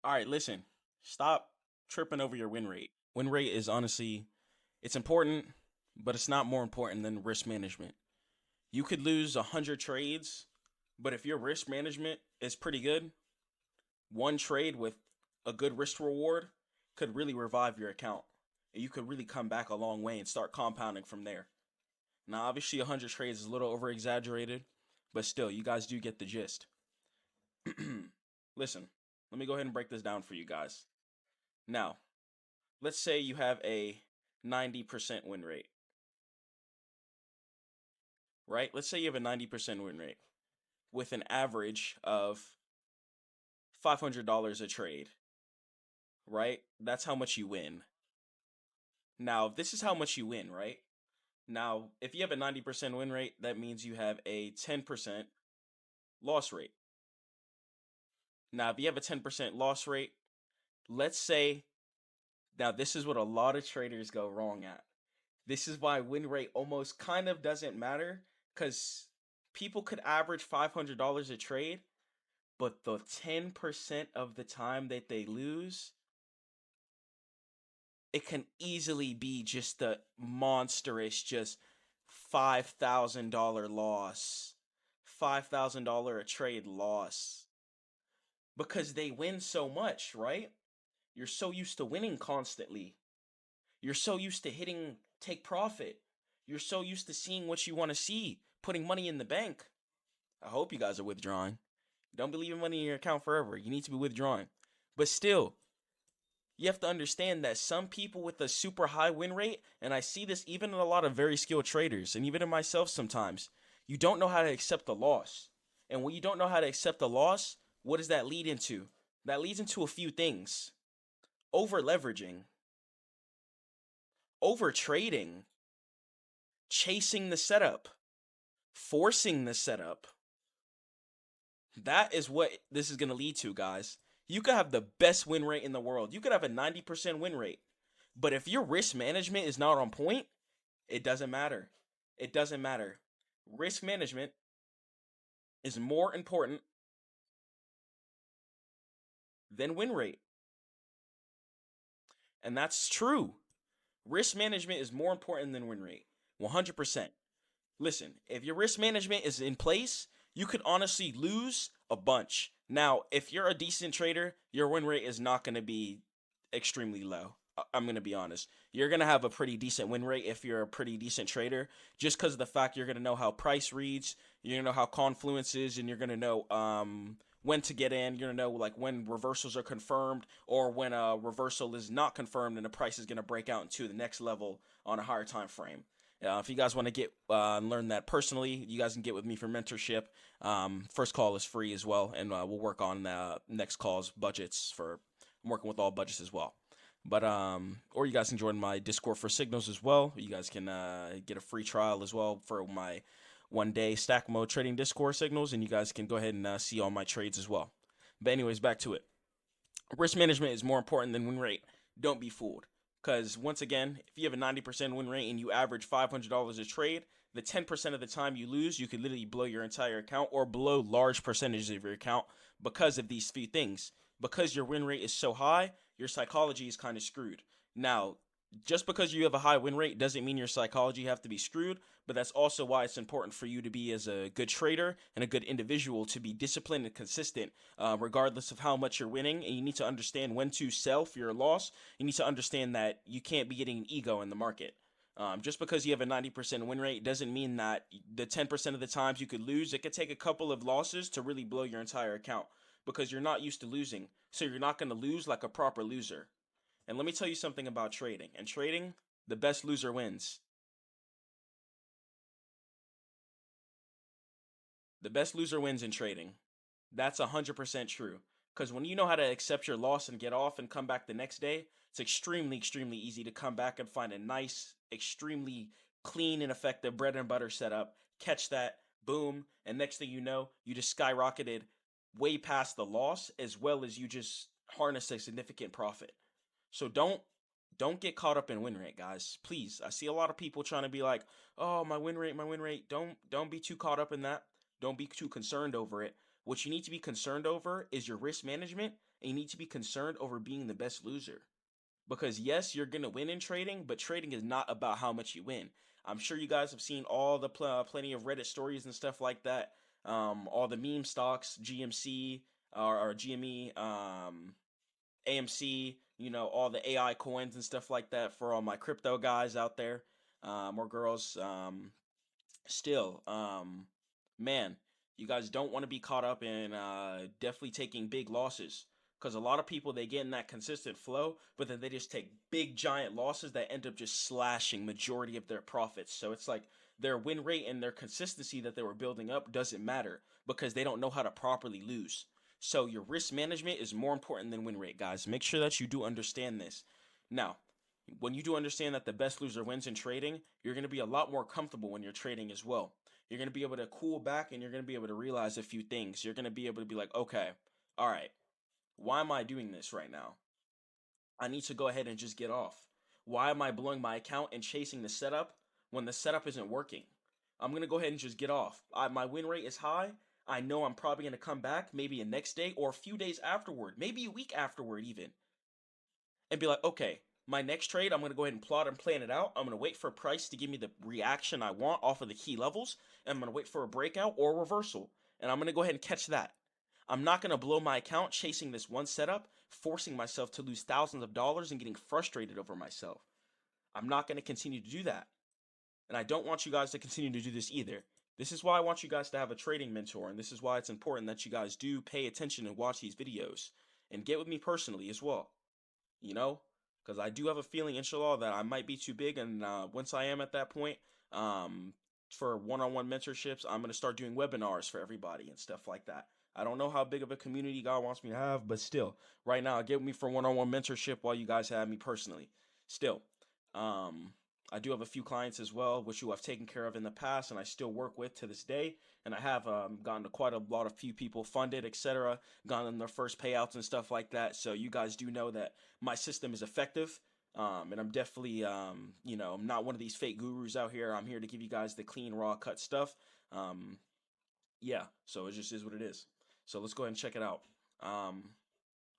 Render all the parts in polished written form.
All right, listen. Stop tripping over your win rate. Win rate is honestly, it's important, but it's not more important than risk management. You could lose 100 trades, but if your risk management is pretty good, one trade with a good risk reward could really revive your account. And you could really come back a long way and start compounding from there. Now, obviously, 100 trades is a little over exaggerated, but still, you guys do get the gist. Listen, let me go ahead and break this down for you guys. Now, let's say you have a 90% win rate, right? Let's say you have a 90% win rate with an average of $500 a trade, right? That's how much you win. Now, this is how much you win, right? Now, if you have a 90% win rate, that means you have a 10% loss rate. Now, if you have a 10% loss rate, let's say, now this is what a lot of traders go wrong at. This is why win rate almost kind of doesn't matter because people could average $500 a trade, but the 10% of the time that they lose, it can easily be just a monstrous, just $5,000 loss. $5,000 a trade loss. Because they win so much, right? You're so used to winning constantly. You're so used to hitting take profit. You're so used to seeing what you want to see, putting money in the bank. I hope you guys are withdrawing. Don't be leaving money in your account forever. You need to be withdrawing. But still, you have to understand that some people with a super high win rate, and I see this even in a lot of very skilled traders, and even in myself sometimes, you don't know how to accept the loss. And when you don't know how to accept the loss, what does that lead into? That leads into a few things: over leveraging, over trading, chasing the setup, forcing the setup. That is what this is going to lead to, guys. You could have the best win rate in the world. You could have a 90% win rate. But if your risk management is not on point, it doesn't matter. It doesn't matter. Risk management is more important than win rate. And that's true. Risk management is more important than win rate. 100%. Listen, if your risk management is in place, you could honestly lose a bunch. Now, if you're a decent trader, your win rate is not going to be extremely low. I'm going to be honest. You're going to have a pretty decent win rate if you're a pretty decent trader, just because of the fact you're going to know how price reads, you're going to know how confluence is, and you're going to know when to get in. You're going to know like when reversals are confirmed or when a reversal is not confirmed and the price is going to break out into the next level on a higher time frame. If you guys want to get learn that personally, you guys can get with me for mentorship. First call is free as well, and we'll work on next calls budgets for. I'm working with all budgets as well. But or you guys can join my Discord for signals as well. You guys can get a free trial as well for my 1 day stack mode trading Discord signals, and you guys can go ahead and see all my trades as well. But anyways, back to it. Risk management is more important than win rate. Don't be fooled. Because once again, if you have a 90% win rate and you average $500 a trade, the 10% of the time you lose, you could literally blow your entire account or blow large percentages of your account because of these few things. Because your win rate is so high, your psychology is kind of screwed. Now, just because you have a high win rate doesn't mean your psychology have to be screwed, but that's also why it's important for you to be as a good trader and a good individual to be disciplined and consistent, regardless of how much you're winning. And you need to understand when to sell for your loss. You need to understand that you can't be getting an ego in the market. Just because you have a 90% win rate doesn't mean that the 10% of the times you could lose. It could take a couple of losses to really blow your entire account because you're not used to losing. So you're not going to lose like a proper loser. And let me tell you something about trading. In trading, the best loser wins. The best loser wins in trading. That's 100% true. Because when you know how to accept your loss and get off and come back the next day, it's extremely, extremely easy to come back and find a nice, extremely clean and effective bread and butter setup. Catch that, boom, and next thing you know, you just skyrocketed way past the loss as well as you just harness a significant profit. So don't get caught up in win rate, guys. Please. I see a lot of people trying to be like, "Oh, my win rate, my win rate." Don't be too caught up in that. Don't be too concerned over it. What you need to be concerned over is your risk management and you need to be concerned over being the best loser. Because yes, you're gonna win in trading, but trading is not about how much you win. I'm sure you guys have seen all the plenty of Reddit stories and stuff like that. All the meme stocks, GMC or GME, AMC, all the AI coins and stuff like that for all my crypto guys out there, or girls. Still, man, you guys don't want to be caught up in definitely taking big losses. Because a lot of people, they get in that consistent flow, but then they just take big giant losses that end up just slashing majority of their profits. So it's like their win rate and their consistency that they were building up doesn't matter because they don't know how to properly lose. So your risk management is more important than win rate, guys. Make sure that you do understand this. Now, when you do understand that the best loser wins in trading, you're going to be a lot more comfortable when you're trading as well. You're going to be able to cool back and you're going to be able to realize a few things. You're going to be able to be like, okay, all right, why am I doing this right now? I need to go ahead and just get off. Why am I blowing my account and chasing the setup when the setup isn't working? I'm going to go ahead and just get off. My win rate is high. I know I'm probably going to come back maybe a next day or a few days afterward, maybe a week afterward even, and be like, okay, my next trade, I'm going to go ahead and plot and plan it out. I'm going to wait for price to give me the reaction I want off of the key levels. And I'm going to wait for a breakout or a reversal. And I'm going to go ahead and catch that. I'm not going to blow my account chasing this one setup, forcing myself to lose thousands of dollars and getting frustrated over myself. I'm not going to continue to do that. And I don't want you guys to continue to do this either. This is why I want you guys to have a trading mentor. And this is why it's important that you guys do pay attention and watch these videos. And get with me personally as well. You know, because I do have a feeling, inshallah, that I might be too big, and once I am at that point, for one-on-one mentorships, I'm going to start doing webinars for everybody and stuff like that. I don't know how big of a community God wants me to have, but still, right now, get with me for one-on-one mentorship while you guys have me personally. Still, I do have a few clients as well, which you have taken care of in the past, and I still work with to this day. And I have gotten to quite a lot of few people funded, etc., gotten their first payouts and stuff like that. So you guys do know that my system is effective. And I'm definitely, I'm not one of these fake gurus out here. I'm here to give you guys the clean, raw cut stuff. Yeah, so it just is what it is. So let's go ahead and check it out.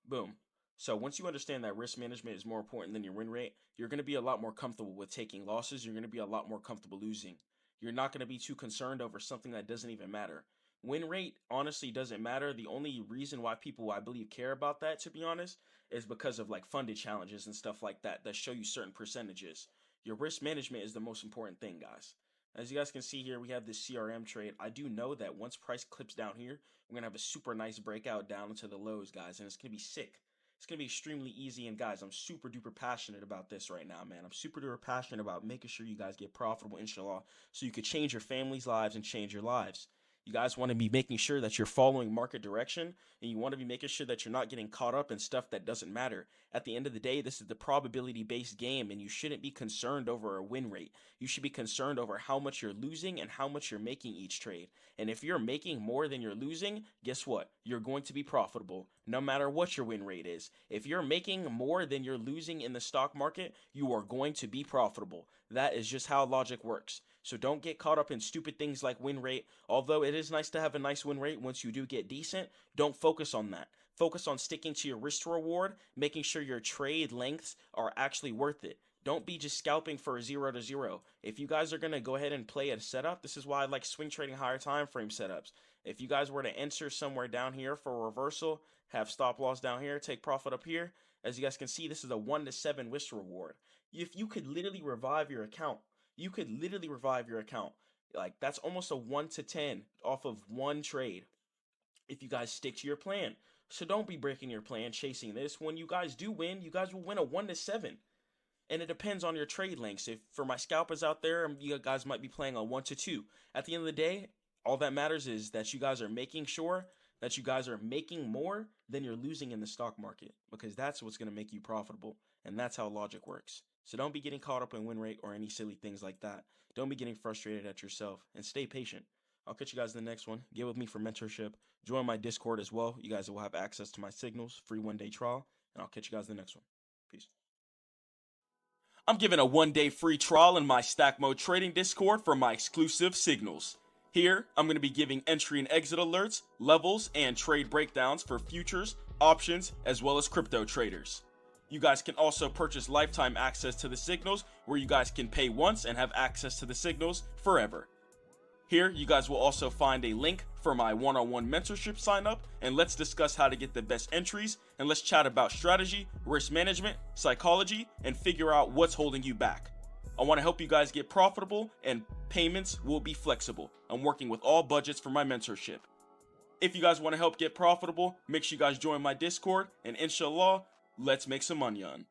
Boom. So once you understand that risk management is more important than your win rate, you're going to be a lot more comfortable with taking losses. You're going to be a lot more comfortable losing. You're not going to be too concerned over something that doesn't even matter. Win rate honestly doesn't matter. The only reason why people, I believe, care about that, to be honest, is because of like funded challenges and stuff like that that show you certain percentages. Your risk management is the most important thing, guys. As you guys can see here, we have this CRM trade. I do know that once price clips down here, we're going to have a super nice breakout down into the lows, guys, and it's going to be sick. It's going to be extremely easy, and guys, I'm super duper passionate about this right now, man. I'm super duper passionate about making sure you guys get profitable, inshallah, so you could change your family's lives and change your lives. You guys want to be making sure that you're following market direction, and you want to be making sure that you're not getting caught up in stuff that doesn't matter. At the end of the day, this is the probability-based game, and you shouldn't be concerned over a win rate. You should be concerned over how much you're losing and how much you're making each trade. And if you're making more than you're losing, guess what? You're going to be profitable, no matter what your win rate is. If you're making more than you're losing in the stock market, you are going to be profitable. That is just how logic works. So don't get caught up in stupid things like win rate. Although it is nice to have a nice win rate once you do get decent, don't focus on that. Focus on sticking to your risk to reward, making sure your trade lengths are actually worth it. Don't be just scalping for a 0 to 0. If you guys are going to go ahead and play a setup, this is why I like swing trading higher time frame setups. If you guys were to enter somewhere down here for a reversal, have stop loss down here, take profit up here, as you guys can see, this is a 1 to 7 risk reward. If you could literally revive your account, Like, that's almost a 1 to 10 off of one trade if you guys stick to your plan. So don't be breaking your plan chasing this. When you guys do win, you guys will win a 1 to 7. And it depends on your trade lengths. If for my scalpers out there, you guys might be playing a 1 to 2. At the end of the day, all that matters is that you guys are making sure that you guys are making more than you're losing in the stock market, because that's what's going to make you profitable, and that's how logic works. So don't be getting caught up in win rate or any silly things like that. Don't be getting frustrated at yourself, and stay patient. I'll catch you guys in the next one. Get with me for mentorship. Join my Discord as well. You guys will have access to my signals, free 1-day trial, and I'll catch you guys in the next one. Peace. I'm giving a 1-day free trial in my Stackmode trading Discord for my exclusive signals. Here, I'm going to be giving entry and exit alerts, levels, and trade breakdowns for futures, options, as well as crypto traders. You guys can also purchase lifetime access to the signals, where you guys can pay once and have access to the signals forever. Here, you guys will also find a link for my one-on-one mentorship sign up, and let's discuss how to get the best entries, and let's chat about strategy, risk management, psychology, and figure out what's holding you back. I want to help you guys get profitable, and payments will be flexible. I'm working with all budgets for my mentorship. If you guys want to help get profitable, make sure you guys join my Discord, and inshallah, let's make some money on.